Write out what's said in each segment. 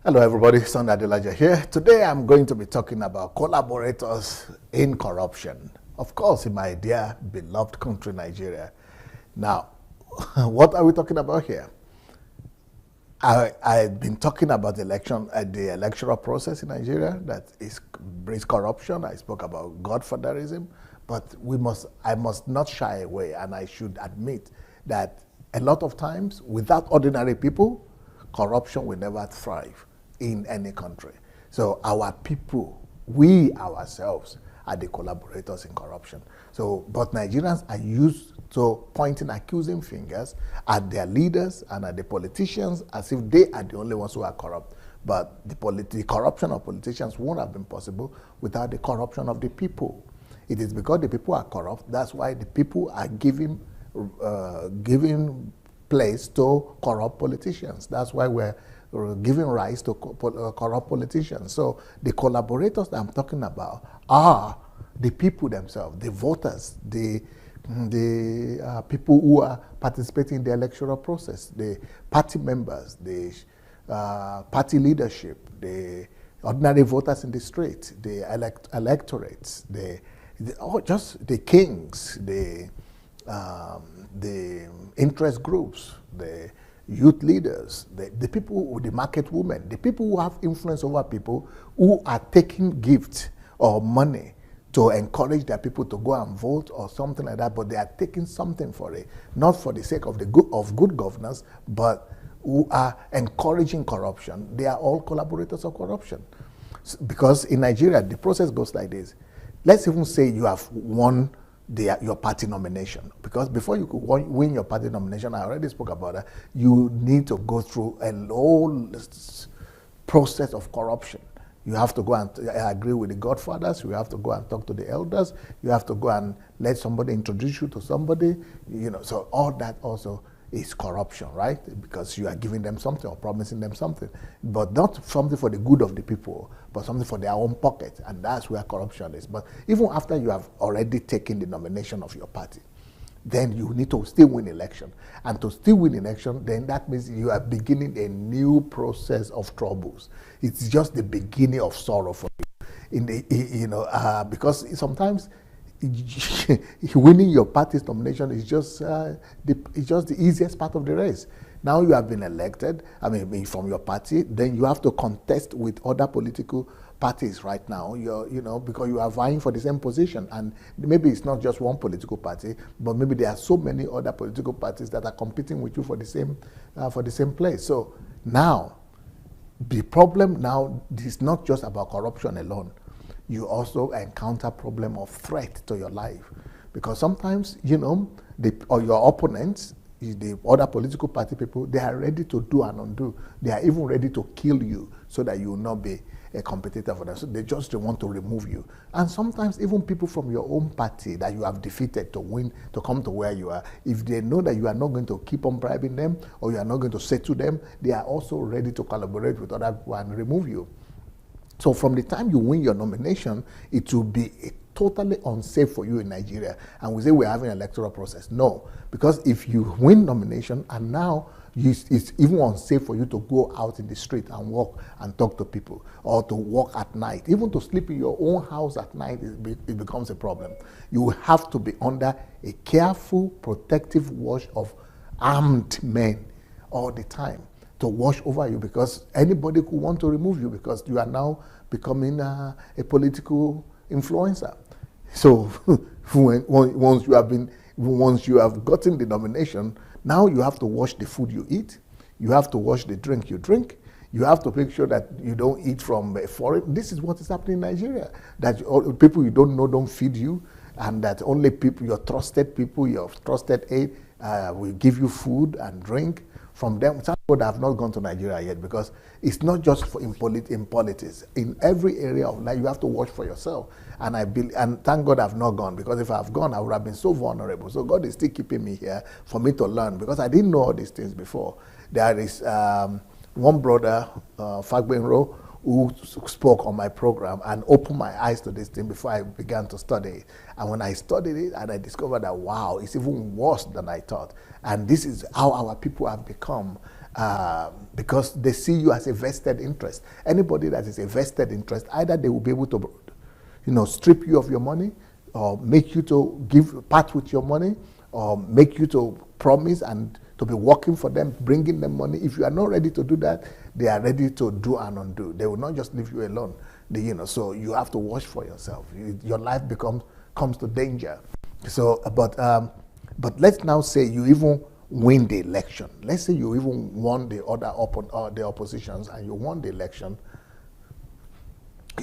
Hello everybody, son Adelaja here. Today I'm going to be talking about collaborators in corruption. Of course, in my dear beloved country, Nigeria. Now, what are we talking about here? I've been talking about the electoral process in Nigeria that brings corruption. I spoke about godfatherism, but I must not shy away, and I should admit that a lot of times, without ordinary people, corruption will never thrive in any country. So our people, we ourselves, are the collaborators in corruption. So, but Nigerians are used to pointing accusing fingers at their leaders and at the politicians as if they are the only ones who are corrupt. But the corruption of politicians won't have been possible without the corruption of the people. It is because the people are corrupt, that's why the people are giving place to corrupt politicians. That's why we're giving rise to corrupt politicians. So the collaborators that I'm talking about are the people themselves, the voters, the people who are participating in the electoral process, the party members, the party leadership, the ordinary voters in the street, the electorates, just the kings, the interest groups, the youth leaders, the people, the market women, the people who have influence over people who are taking gifts or money to encourage their people to go and vote or something like that, but they are taking something for it, not for the sake of good governance, but who are encouraging corruption. They are all collaborators of corruption. Because in Nigeria, the process goes like this. Let's even say you have won your party nomination, because before you could win your party nomination, I already spoke about that, you need to go through a whole process of corruption. You have to go and agree with the godfathers, you have to go and talk to the elders, you have to go and let somebody introduce you to somebody, so all that also is corruption, right? Because you are giving them something or promising them something, but not something for the good of the people, but something for their own pocket, and that's where corruption is. But even after you have already taken the nomination of your party, then you need to still win election. And to still win election, then that means you are beginning a new process of troubles. It's just the beginning of sorrow for you. Because sometimes winning your party's nomination is just the easiest part of the race. Now you have been elected, from your party, then you have to contest with other political parties right now, because you are vying for the same position. And maybe it's not just one political party, but maybe there are so many other political parties that are competing with you for the same place. So now, the problem now is not just about corruption alone. You also encounter problem of threat to your life, because sometimes your opponents, the other political party people, they are ready to do and undo. They are even ready to kill you so that you will not be a competitor for them. So they just want to remove you. And sometimes even people from your own party that you have defeated to win, to come to where you are, if they know that you are not going to keep on bribing them or you are not going to settle them, they are also ready to collaborate with other people and remove you. So from the time you win your nomination, it will be totally unsafe for you in Nigeria. And we say we're having an electoral process. No, because if you win nomination and now it's even unsafe for you to go out in the street and walk and talk to people, or to walk at night. Even to sleep in your own house at night, it becomes a problem. You have to be under a careful, protective watch of armed men all the time to watch over you, because anybody could want to remove you because you are now becoming a political influencer. So once you have gotten the nomination, now you have to watch the food you eat, you have to watch the drink you drink, you have to make sure that you don't eat from a foreign. This is what is happening in Nigeria, that people you don't know don't feed you, and that only people, your trusted aid will give you food and drink from them. Some people have not gone to Nigeria yet, because it's not just in politics. In every area of life, you have to watch for yourself. And thank God I've not gone, because if I've gone, I would have been so vulnerable. So God is still keeping me here for me to learn, because I didn't know all these things before. There is one brother, Fagbenro, who spoke on my program and opened my eyes to this thing before I began to study it. And when I studied it, and I discovered that, wow, it's even worse than I thought. And this is how our people have become. because they see you as a vested interest. Anybody that is a vested interest, either they will be able to, strip you of your money, or make you to give part with your money, or make you to promise and to be working for them, bringing them money. If you are not ready to do that, they are ready to do and undo. They will not just leave you alone. So you have to watch for yourself. Your life comes to danger. So, but let's now say you even win the election. Let's say you even won the the oppositions, and you won the election.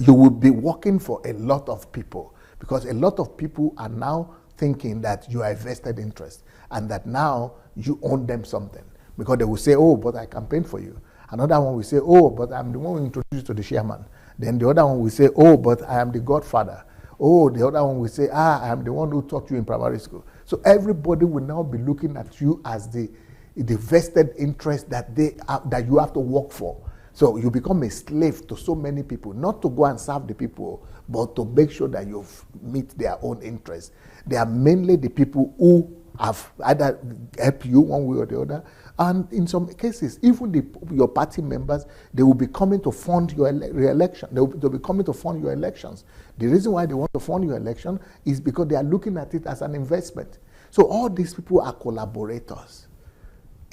You will be working for a lot of people, because a lot of people are now thinking that you are a vested interest and that now you own them something, because they will say, oh, but I campaigned for you. Another one will say, oh, but I'm the one who introduced you to the chairman. Then the other one will say, oh, but I am the godfather. Oh, the other one will say, I am the one who taught you in primary school. So everybody will now be looking at you as the vested interest that you have to work for. So you become a slave to so many people, not to go and serve the people, but to make sure that you meet their own interests. They are mainly the people who have either helped you one way or the other, and in some cases, even your party members, they will be coming to fund your re-election. They'll be coming to fund your elections. The reason why they want to fund your election is because they are looking at it as an investment. So all these people are collaborators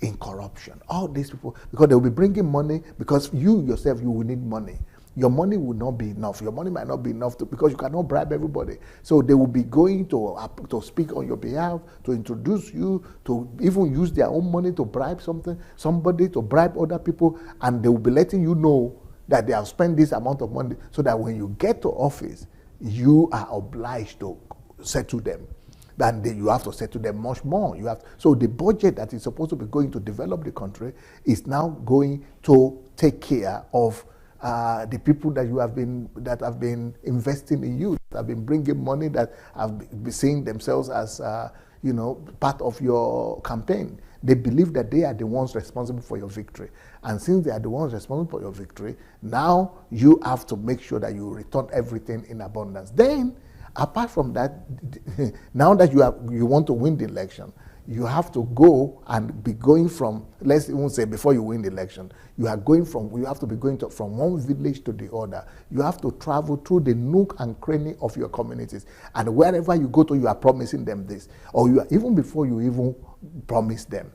in corruption. All these people, because they will be bringing money, because you yourself, you will need money. Your money will not be enough. Your money might not be enough because you cannot bribe everybody. So they will be going to speak on your behalf, to introduce you, to even use their own money to bribe somebody, to bribe other people, and they will be letting you know that they have spent this amount of money, so that when you get to office, you are obliged to settle them. Then you have to settle them much more. So the budget that is supposed to be going to develop the country is now going to take care of the people that have been investing in you, that have been bringing money, that have been seeing themselves as part of your campaign. They believe that they are the ones responsible for your victory, and since they are the ones responsible for your victory, now you have to make sure that you return everything in abundance. Then, apart from that, now that you want to win the election, you have to go and be going from, let's even say before you win the election, you have to be going from one village to the other. You have to travel through the nook and cranny of your communities. And wherever you go to, you are promising them this. Or even before you even promise them,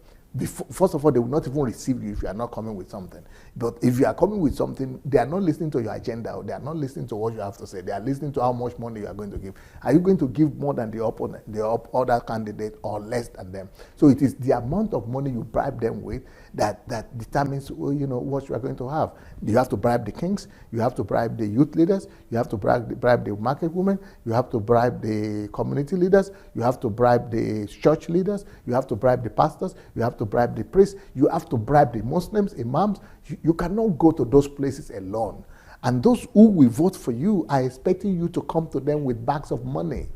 first of all, they will not even receive you if you are not coming with something. But if you are coming with something, they are not listening to your agenda, or they are not listening to what you have to say. They are listening to how much money you are going to give. Are you going to give more than the opponent, the other candidate, or less than them? So it is the amount of money you bribe them with that determines what you are going to have. You have to bribe the kings. You have to bribe the youth leaders. You have to bribe the market women. You have to bribe the community leaders. You have to bribe the church leaders. You have to bribe the pastors. You have to bribe the priests. You have to bribe the Muslims, imams. You cannot go to those places alone. And those who will vote for you are expecting you to come to them with bags of money.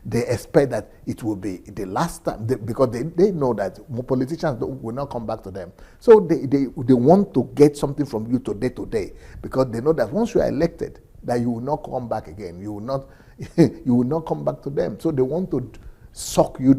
They expect that it will be the last time, because they know that politicians will not come back to them. So they want to get something from you today, because they know that once you are elected, that you will not come back again. You will not come back to them. So they want to suck you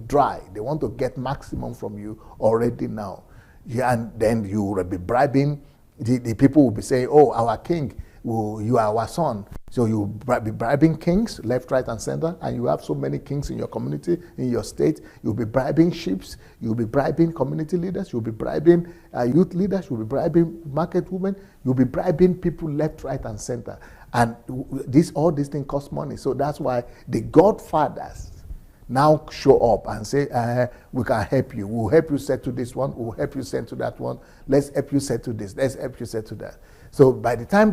dry. They want to get maximum from you already now. Yeah, and then you will be bribing. The people will be saying, oh, our king, you are our son. So you will be bribing kings left, right, and center, and you have so many kings in your community, in your state. You'll be bribing chiefs. You'll be bribing community leaders. You'll be bribing youth leaders. You'll be bribing market women. You'll be bribing people left, right, and center. And all these things cost money. So that's why the godfathers now show up and say, we can help you. We'll help you settle this one. We'll help you settle that one. Let's help you settle this. Let's help you settle that. So by the time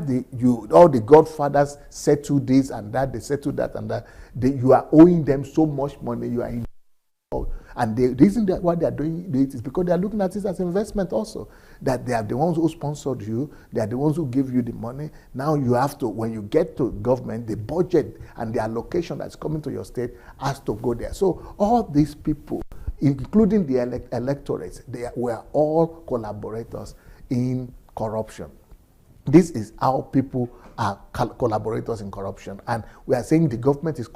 all the godfathers settle this and that, they settle that and that, you are owing them so much money. You are in. And the reason why they are doing it is because they are looking at it as investment also. That they are the ones who sponsored you, they are the ones who give you the money. Now you have to, when you get to government, the budget and the allocation that's coming to your state has to go there. So all these people, including the electorates, they were all collaborators in corruption. This is how people are collaborators in corruption. And we are saying the government is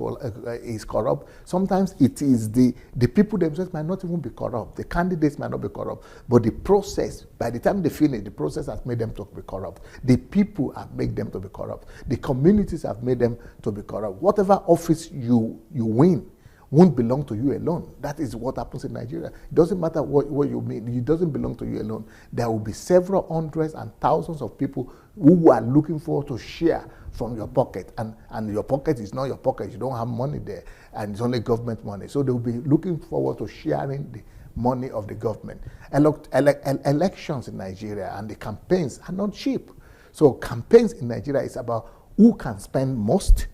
corrupt. Sometimes it is the people themselves might not even be corrupt. The candidates might not be corrupt. But the process, by the time they finish, the process has made them to be corrupt. The people have made them to be corrupt. The communities have made them to be corrupt. Whatever office you win won't belong to you alone. That is what happens in Nigeria. It doesn't matter what you mean. It doesn't belong to you alone. There will be several hundreds and thousands of people who are looking forward to share from your pocket. And your pocket is not your pocket. You don't have money there. And it's only government money. So they will be looking forward to sharing the money of the government. Elections in Nigeria and the campaigns are not cheap. So campaigns in Nigeria is about who can spend most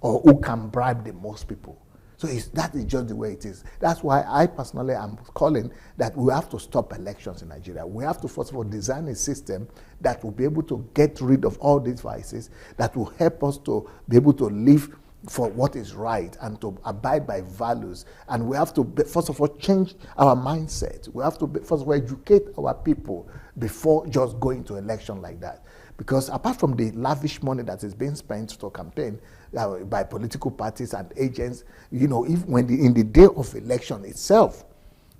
or who can bribe the most people. So that is just the way it is. That's why I personally am calling that we have to stop elections in Nigeria. We have to, first of all, design a system that will be able to get rid of all these vices, that will help us to be able to live for what is right and to abide by values. And we have to, first of all, change our mindset. We have to, first of all, educate our people before just going to election like that. Because apart from the lavish money that is being spent to campaign by political parties and agents, you know, in the day of election itself,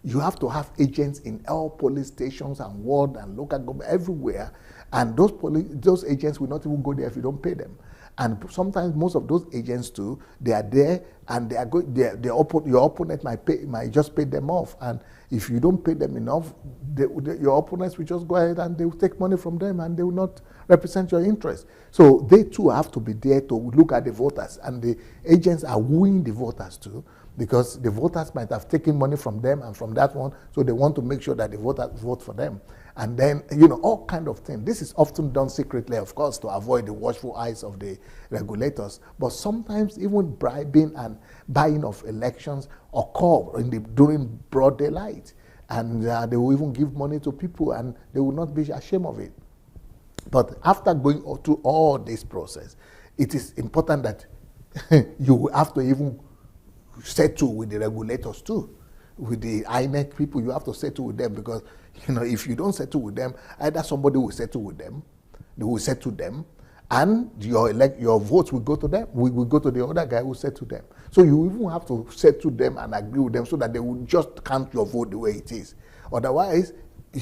you have to have agents in all police stations and ward and local government everywhere, and those agents will not even go there if you don't pay them. And sometimes most of those agents too, they are there and your opponent might just pay them off. And if you don't pay them enough, your opponents will just go ahead and they will take money from them and they will not represent your interests. So they too have to be there to look at the voters, and the agents are wooing the voters too, because the voters might have taken money from them and from that one, so they want to make sure that the voters vote for them. And then, you know, all kind of things. This is often done secretly, of course, to avoid the watchful eyes of the regulators. But sometimes even bribing and buying of elections occur during broad daylight. And they will even give money to people and they will not be ashamed of it. But after going through all this process, it is important that you have to even settle with the regulators too. With the INEC people, you have to settle with them, because, you know, if you don't settle with them, either somebody will settle with them, they will settle them, and your votes will go to them. We will go to the other guy who settle them. So you even have to settle them and agree with them so that they will just count your vote the way it is. Otherwise,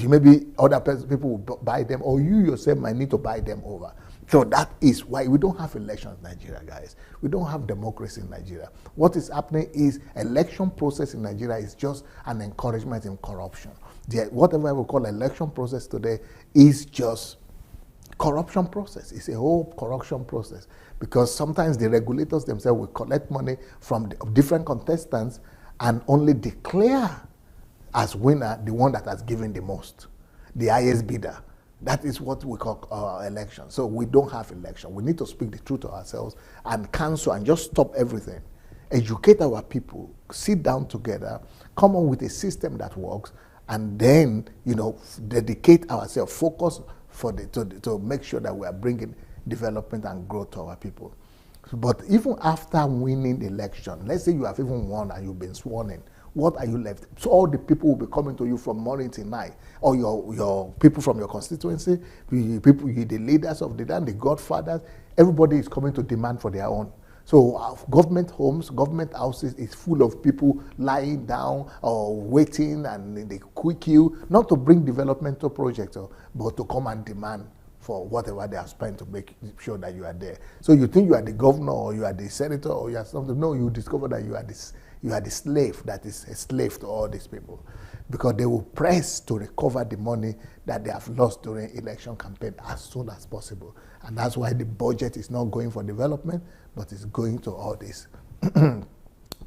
maybe other people will buy them, or you yourself might need to buy them over. So that is why we don't have elections in Nigeria, guys. We don't have democracy in Nigeria. What is happening is election process in Nigeria is just an encouragement in corruption. Whatever we call election process today is just corruption process. It's a whole corruption process, because sometimes the regulators themselves will collect money from different contestants and only declare as winner the one that has given the most, the highest bidder. That is what we call election. So we don't have election. We need to speak the truth to ourselves and cancel and just stop everything. Educate our people, sit down together, come up with a system that works, and then, you know, dedicate ourselves, focus to make sure that we are bringing development and growth to our people. But even after winning the election, let's say you have even won and you've been sworn in, what are you left? So all the people will be coming to you from morning till night, or your people from your constituency, the leaders of the land, the godfathers, everybody is coming to demand for their own. So government homes, government houses is full of people lying down or waiting and in the quick queue, not to bring developmental projects, but to come and demand for whatever they have spent to make sure that you are there. So you think you are the governor or you are the senator or you are something. No, you discover that you are the slave that is a slave to all these people, because they will press to recover the money that they have lost during election campaign as soon as possible. And that's why the budget is not going for development, but it's going to all these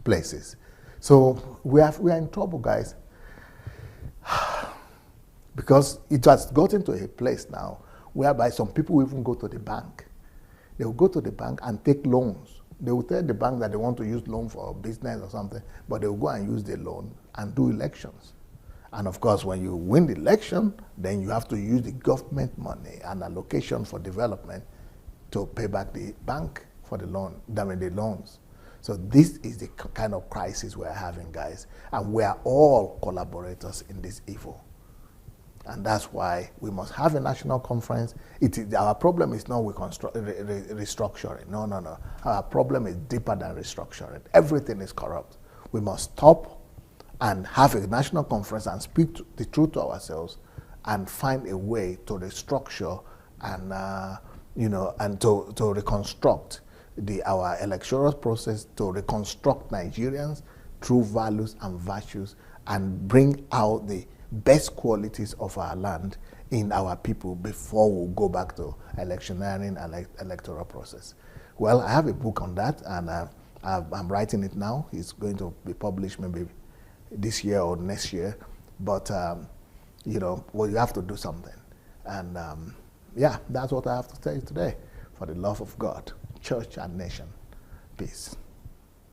places. So we are in trouble, guys, because it has gotten to a place now whereby some people even go to the bank. They will go to the bank and take loans. They will tell the bank that they want to use loan for business or something, but they will go and use the loan and do elections. And of course, when you win the election, then you have to use the government money and allocation for development to pay back the bank for the loans. So this is the kind of crisis we're having, guys. And we are all collaborators in this evil. And that's why we must have a national conference. Our problem is not with restructuring. No, no, no. Our problem is deeper than restructuring. Everything is corrupt. We must stop and have a national conference and speak the truth to ourselves and find a way to restructure and, and to reconstruct our electoral process, to reconstruct Nigerians through values and virtues and bring out the best qualities of our land in our people before we go back to electioneering and electoral process. Well, I have a book on that, and I'm writing it now. It's going to be published maybe this year or next year. But, you have to do something. And, yeah, that's what I have to say today. For the love of God, church and nation. Peace.